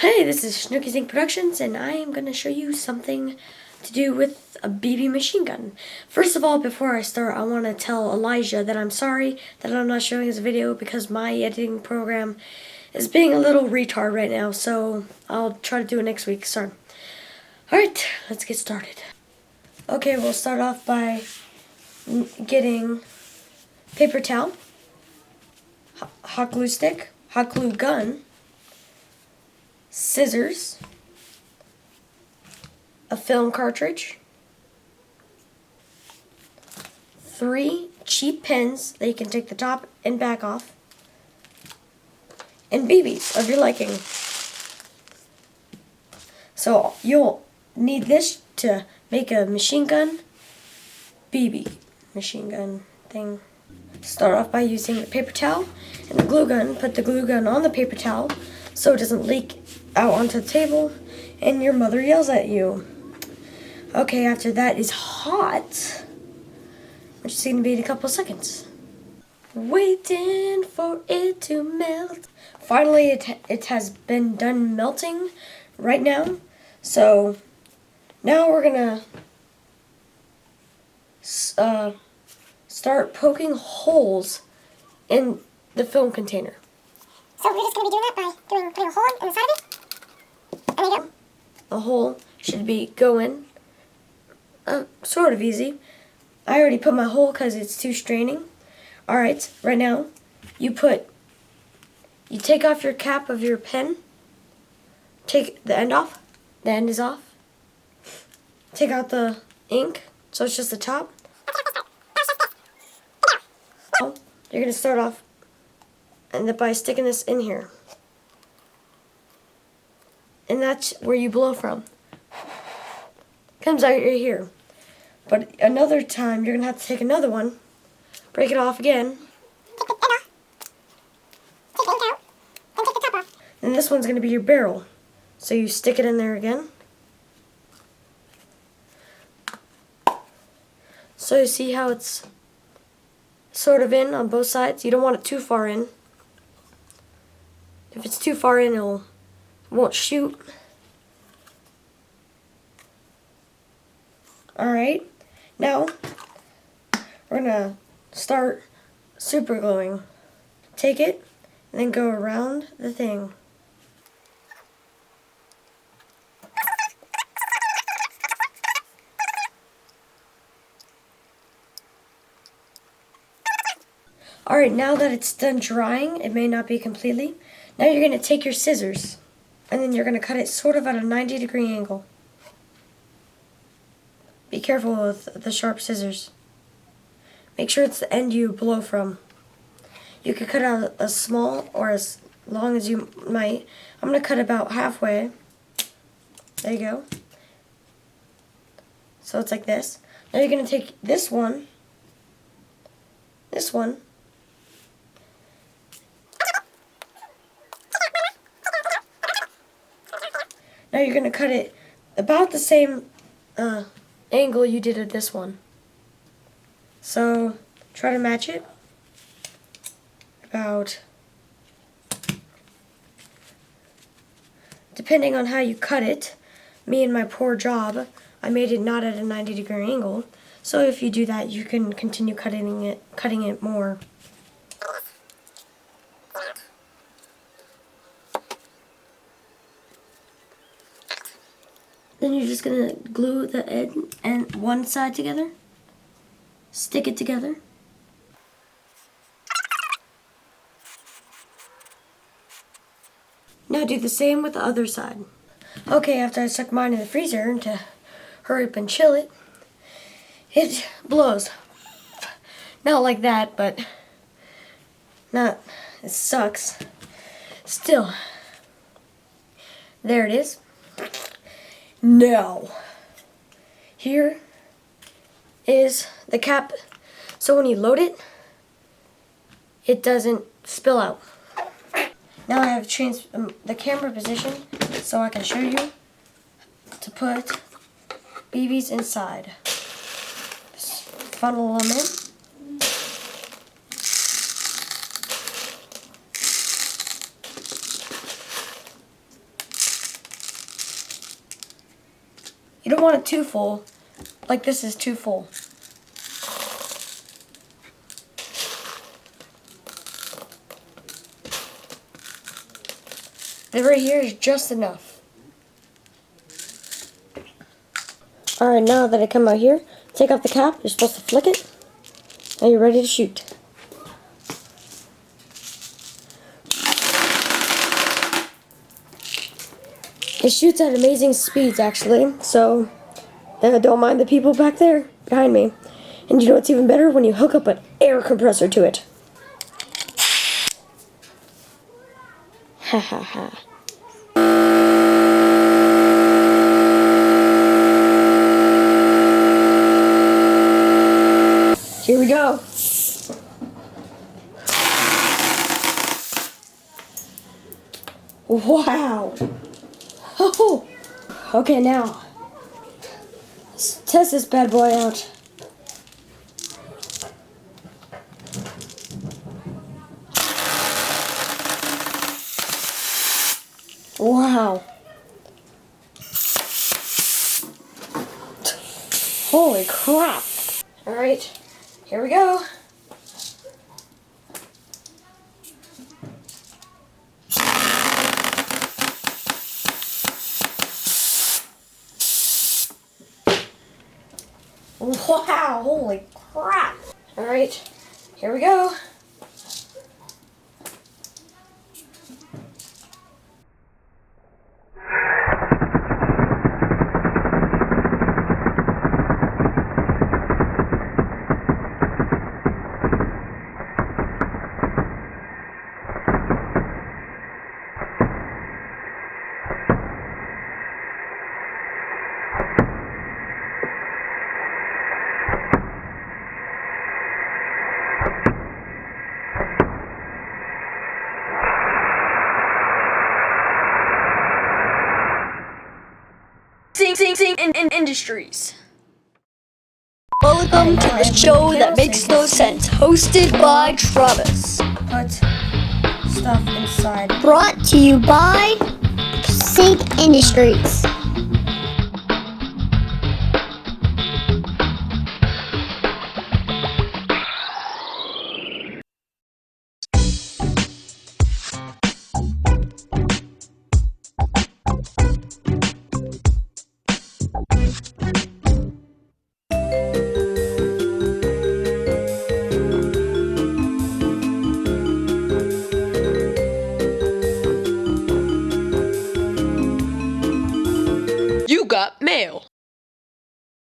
Hey, this is Snooki's Inc. Productions, and I am going to show you something to do with a BB machine gun. First of all, before I start, I want to tell Elijah that I'm sorry that I'm not showing his video because my editing program is being a little retard right now, so I'll try to do it next week. Sorry. Alright, let's get started. Okay, we'll start off by getting paper towel, hot glue stick, hot glue gun, scissors, a film cartridge, 3 cheap pens that you can take the top and back off, and BBs of your liking. So you'll need this to make a machine gun, BB machine gun thing. Start off by using the paper towel and the glue gun. Put the glue gun on the paper towel so it doesn't leak out onto the table and your mother yells at you. Okay, after that is hot, which is going to be in a couple seconds. Waiting for it to melt. Finally, it has been done melting right now. So now we're going to start poking holes in the film container. So we're just going to be doing that by putting a hole in the side of it. And there you go. The hole should be going sort of easy. I already put my hole because it's too straining. Alright, right now you take off your cap of your pen. Take the end off. The end is off. Take out the ink, so it's just the top. You're going to start off by sticking this in here. And that's where you blow from. Comes out right here. But another time, you're going to have to take another one, break it off again. And this one's going to be your barrel. So you stick it in there again. So you see how it's sort of in on both sides. You don't want it too far in. If it's too far in, it won't shoot. Alright, now we're going to start super gluing. Take it and then go around the thing. Alright, now that it's done drying, it may not be completely. Now you're going to take your scissors and then you're going to cut it sort of at a 90-degree angle. Be careful with the sharp scissors. Make sure it's the end you blow from. You could cut out as small or as long as you might. I'm going to cut about halfway. There you go. So it's like this. Now you're going to take this one, now you're going to cut it about the same angle you did at this one. So try to match it about, depending on how you cut it. Me and my poor job, I made it not at a 90-degree angle. So if you do that, you can continue cutting it more. Then you're just going to glue the end and one side together. Stick it together. Now do the same with the other side. Okay, after I stuck mine in the freezer to hurry up and chill it, it blows. Not like that, but it sucks. Still, there it is. Now, here is the cap, so when you load it, it doesn't spill out. Now I have changed the camera position so I can show you to put BBs inside. Just funnel them in. You don't want it too full, like this is too full. Then right here is just enough. Alright, now that I come out here, take off the cap. You're supposed to flick it. Now you're ready to shoot. It shoots at amazing speeds, actually, so don't mind the people back there behind me. And you know what's even better? When you hook up an air compressor to it. Ha ha ha. Here we go. Wow. Oh. Okay, now let's test this bad boy out. Wow. Holy crap. Alright, here we go. Wow, holy crap. Alright, here we go. Sing in Industries. Welcome to the show that makes no sense, hosted by Travis. Put stuff inside. Brought to you by Sync Industries. You got mail.